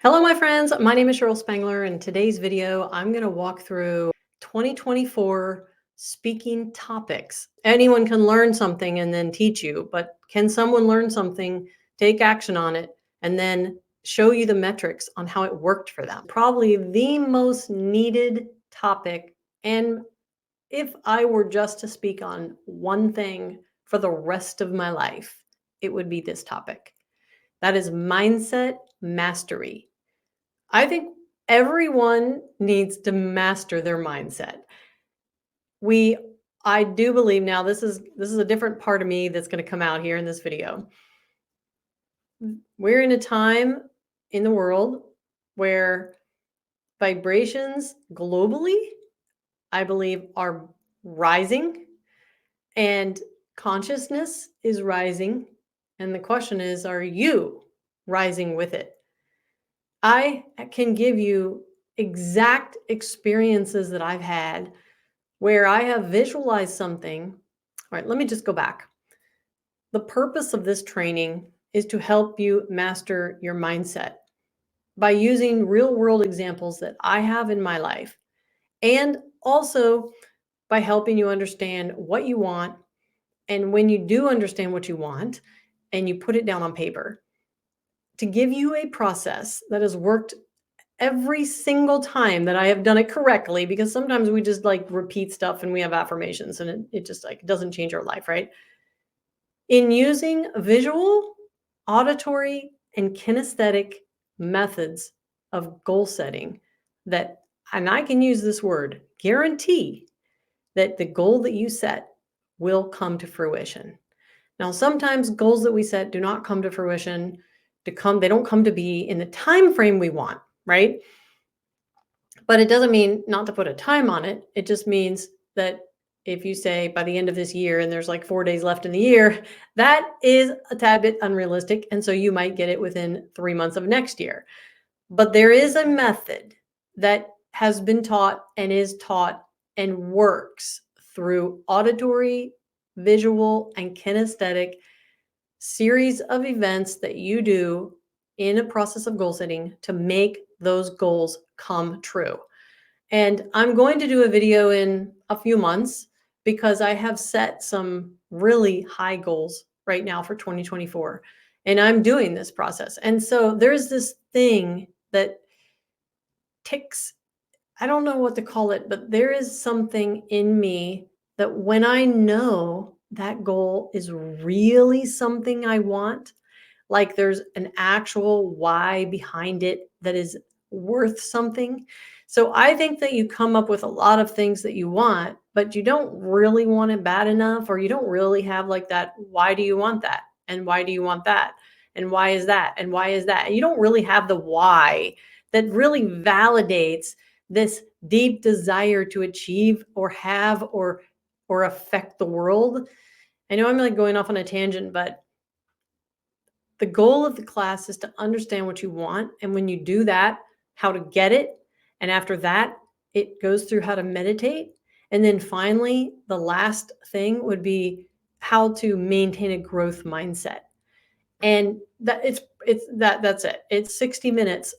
Hello, my friends. My name is Cheryl Spangler. In today's video, I'm going to walk through 2024 speaking topics. Anyone can learn something and then teach you, but can someone learn something, take action on it, and then show you the metrics on how it worked for them? Probably the most needed topic. And if I were just to speak on one thing for the rest of my life, it would be this topic. That is mindset mastery. I think everyone needs to master their mindset. We I do believe now this is a different part of me that's going to come out here in this video. We're in a time in the world where vibrations globally, I believe, are rising and consciousness is rising. And the question is, are you rising with it? I can give you exact experiences that I've had where I have visualized something. All right, let me just go back. The purpose of this training is to help you master your mindset by using real world examples that I have in my life, and also by helping you understand what you want. And when you do understand what you want and you put it down on paper, to give you a process that has worked every single time that I have done it correctly, because sometimes we just like repeat stuff and we have affirmations and it just like doesn't change our life, right? In using visual, auditory, and kinesthetic methods of goal setting, that, and I can use this word, guarantee that the goal that you set will come to fruition. Now, sometimes goals that we set do not come to fruition, they don't come to be in the time frame we want, right? But it doesn't mean not to put a time on it. It just means that if you say by the end of this year and there's like 4 days left in the year, that is a tad bit unrealistic. And so you might get it within 3 months of next year. But there is a method that has been taught and is taught and works through auditory, visual, and kinesthetic series of events that you do in a process of goal setting to make those goals come true. And I'm going to do a video in a few months because I have set some really high goals right now for 2024. And I'm doing this process. And so there's this thing that ticks, I don't know what to call it, but there is something in me that when I know that goal is really something I want, like there's an actual why behind it that is worth something. So I think that you come up with a lot of things that you want, but you don't really want it bad enough, or you don't really have like that, why do you want that? And why do you want that? And why is that? And why is that? And you don't really have the why that really validates this deep desire to achieve or have or affect the world. I know I'm like going off on a tangent, but the goal of the class is to understand what you want. And when you do that, how to get it. And after that, it goes through how to meditate. And then finally, the last thing would be how to maintain a growth mindset. And that's it. It's 60 minutes,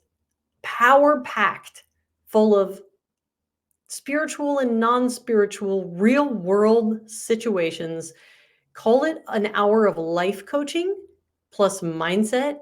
power packed, full of spiritual and non-spiritual real world situations. Call it an hour of life coaching plus mindset,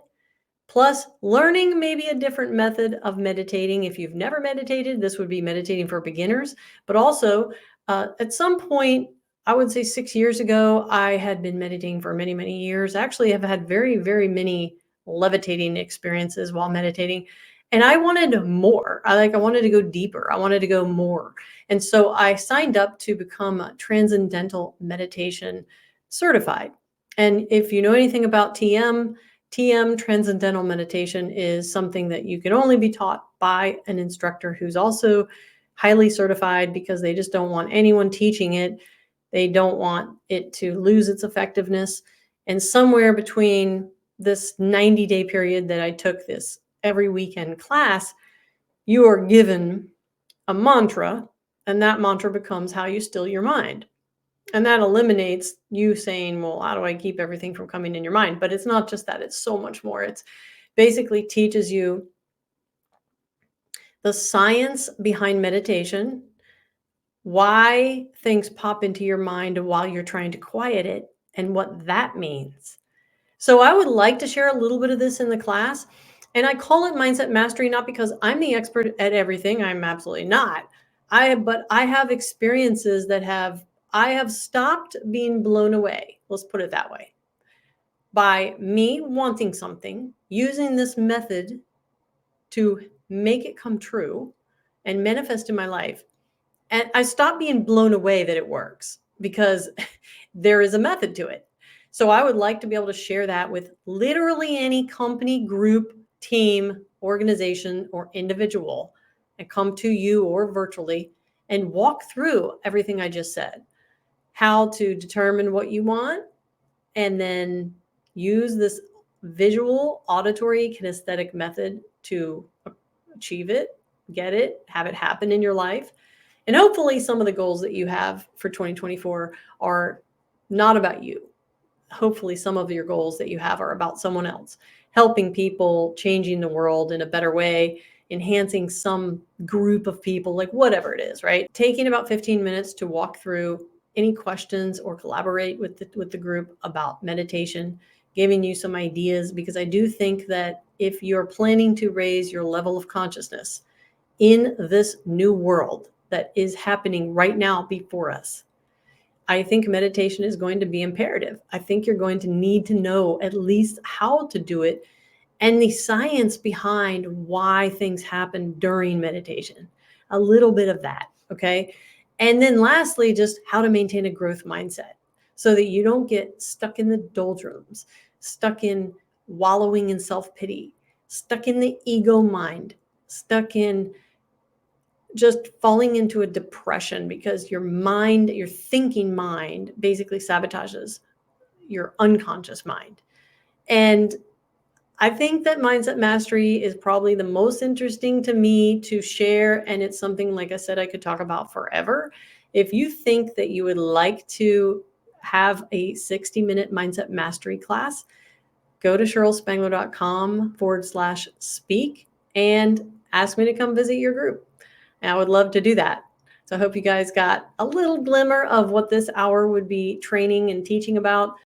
plus learning maybe a different method of meditating. If you've never meditated, this would be meditating for beginners. But also, at some point, I would say 6 years ago, I had been meditating for many, many years. Actually, I've had very, very many levitating experiences while meditating. And I wanted more. I wanted to go deeper. I wanted to go more. And so I signed up to become a transcendental meditation certified. And if you know anything about TM, transcendental meditation, is something that you can only be taught by an instructor who's also highly certified, because they just don't want anyone teaching it. They don't want it to lose its effectiveness. And somewhere between this 90-day period that I took this every weekend class, you are given a mantra, and that mantra becomes how you still your mind. And that eliminates you saying, well, how do I keep everything from coming in your mind? But it's not just that, it's so much more. It's basically teaches you the science behind meditation, why things pop into your mind while you're trying to quiet it, and what that means. So I would like to share a little bit of this in the class. And I call it mindset mastery not because I'm the expert at everything. I'm absolutely not. But I have experiences that I have stopped being blown away. Let's put it that way. By me wanting something, using this method to make it come true and manifest in my life. And I stopped being blown away that it works because there is a method to it. So I would like to be able to share that with literally any company, group, team, organization, or individual and come to you or virtually and walk through everything I just said. How to determine what you want and then use this visual, auditory, kinesthetic method to achieve it, get it, have it happen in your life. And hopefully, some of the goals that you have for 2024 are not about you. Hopefully, some of your goals that you have are about someone else, helping people, changing the world in a better way, enhancing some group of people, like whatever it is, right? Taking about 15 minutes to walk through any questions or collaborate with the group about meditation, giving you some ideas, because I do think that if you're planning to raise your level of consciousness in this new world that is happening right now before us, I think meditation is going to be imperative. I think you're going to need to know at least how to do it and the science behind why things happen during meditation. A little bit of that, okay? And then lastly, just how to maintain a growth mindset so that you don't get stuck in the doldrums, stuck in wallowing in self-pity, stuck in the ego mind, stuck in just falling into a depression because your mind, your thinking mind, basically sabotages your unconscious mind. And I think that mindset mastery is probably the most interesting to me to share. And it's something, like I said, I could talk about forever. If you think that you would like to have a 60-minute mindset mastery class, go to cherylspangler.com/speak and ask me to come visit your group. And I would love to do that. So I hope you guys got a little glimmer of what this hour would be training and teaching about.